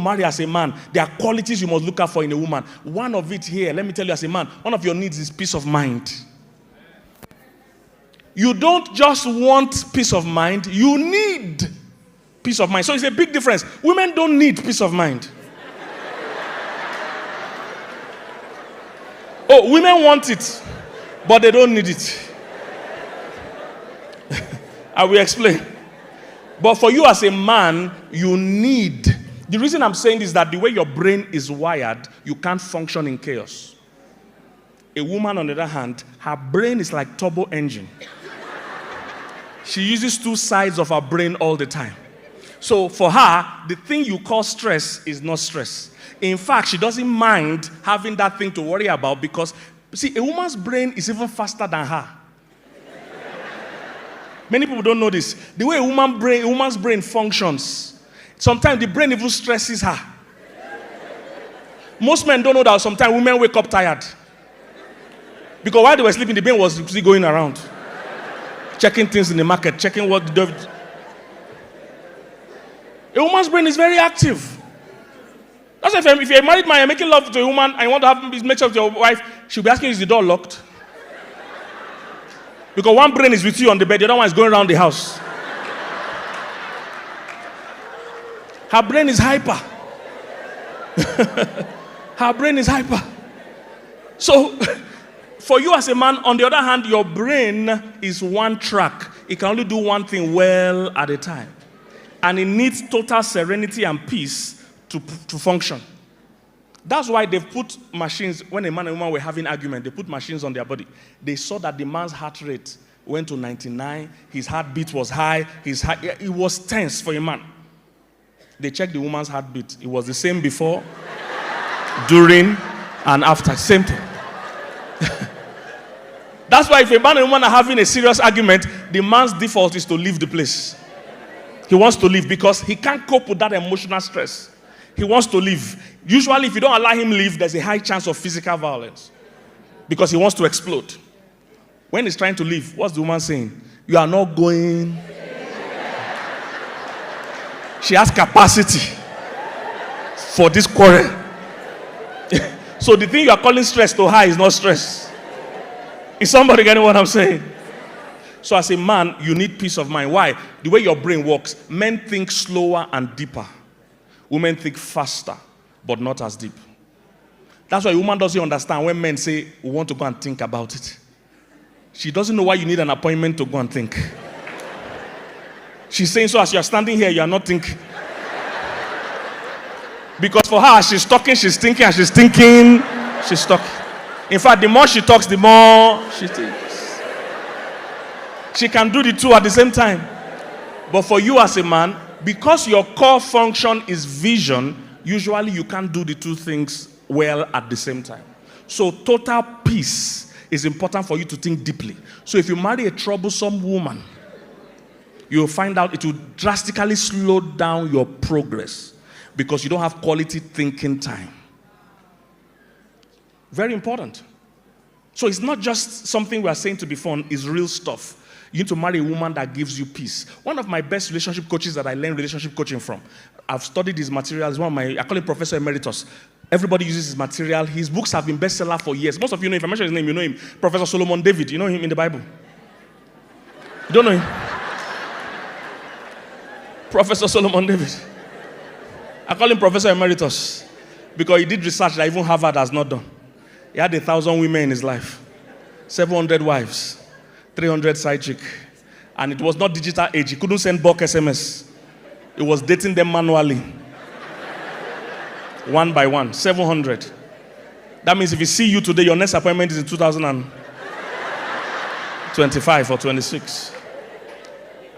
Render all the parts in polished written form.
marry as a man, there are qualities you must look out for in a woman. One of it here, let me tell you as a man, one of your needs is peace of mind. You don't just want peace of mind, you need peace of mind. So it's a big difference. Women don't need peace of mind. Oh, women want it, but they don't need it. I will explain. But for you as a man, you need. The reason I'm saying this is that the way your brain is wired, you can't function in chaos. A woman, on the other hand, her brain is like turbo engine. She uses two sides of her brain all the time. So for her, the thing you call stress is not stress. In fact, she doesn't mind having that thing to worry about because, see, a woman's brain is even faster than her. Many people don't know this. The way a woman's brain functions, sometimes the brain even stresses her. Most men don't know that sometimes women wake up tired. Because while they were sleeping, the brain was still going around. Checking things in the market, checking what the A woman's brain is very active. That's why if you're a married man, you're making love to a woman, and you want to have make sure with your wife, she'll be asking, is the door locked? Because one brain is with you on the bed, the other one is going around the house. Her brain is hyper. Her brain is hyper. So, for you as a man, on the other hand, your brain is one track. It can only do one thing well at a time. And it needs total serenity and peace to function. That's why they've put machines, when a man and woman were having argument, they put machines on their body. They saw that the man's heart rate went to 99, his heartbeat was high, it was tense for a man. They checked the woman's heartbeat. It was the same before, during, and after. Same thing. That's why if a man and woman are having a serious argument, the man's default is to leave the place. He wants to leave because he can't cope with that emotional stress. He wants to leave. Usually, if you don't allow him leave, there's a high chance of physical violence because he wants to explode. When he's trying to leave, what's the woman saying? You are not going. She has capacity for this quarrel. So the thing you are calling stress to her is not stress. Is somebody getting what I'm saying? So as a man, you need peace of mind. Why? The way your brain works, men think slower and deeper. Women think faster, but not as deep. That's why a woman doesn't understand when men say, we want to go and think about it. She doesn't know why you need an appointment to go and think. She's saying, so as you're standing here, you're not thinking. Because for her, she's talking, she's thinking, and she's thinking, she's talking. In fact, the more she talks, the more she thinks. She can do the two at the same time. But for you as a man, because your core function is vision, usually you can't do the two things well at the same time. So total peace is important for you to think deeply. So if you marry a troublesome woman, you'll find out it will drastically slow down your progress because you don't have quality thinking time. Very important. So it's not just something we are saying to be fun, it's real stuff. You need to marry a woman that gives you peace. One of my best relationship coaches that I learned relationship coaching from, I've studied his materials. I call him Professor Emeritus. Everybody uses his material. His books have been bestseller for years. Most of you know, if I mention his name, you know him. Professor Solomon David. You know him in the Bible? You don't know him? Professor Solomon David. I call him Professor Emeritus because he did research that even Harvard has not done. He had 1,000 women in his life, 700 wives, 300 side chick. And it was not digital age. He couldn't send bulk SMS. He was dating them manually. One by one, 700. That means if he see you today, your next appointment is in 2025 or 26.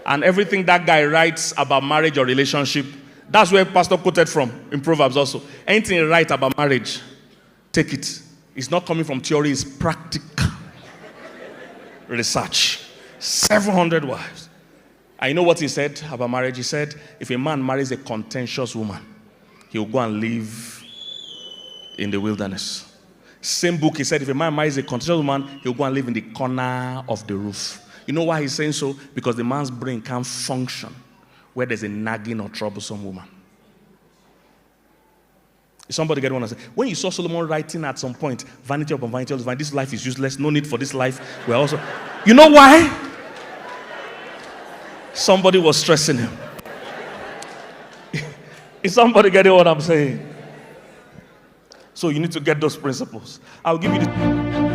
And everything that guy writes about marriage or relationship, that's where Pastor quoted from in Proverbs also. Anything he writes about marriage, take it. It's not coming from theory, it's practical research. 700 wives. I know what he said about marriage. He said, if a man marries a contentious woman, he'll go and live in the wilderness. Same book, he said, if a man marries a contentious woman, he'll go and live in the corner of the roof. You know why he's saying so? Because the man's brain can't function where there's a nagging or troublesome woman. Is somebody getting what I'm saying? When you saw Solomon writing at some point, vanity upon vanity, this life is useless, no need for this life. We're also, you know why? Somebody was stressing him. Is somebody getting what I'm saying? So you need to get those principles. I'll give you this.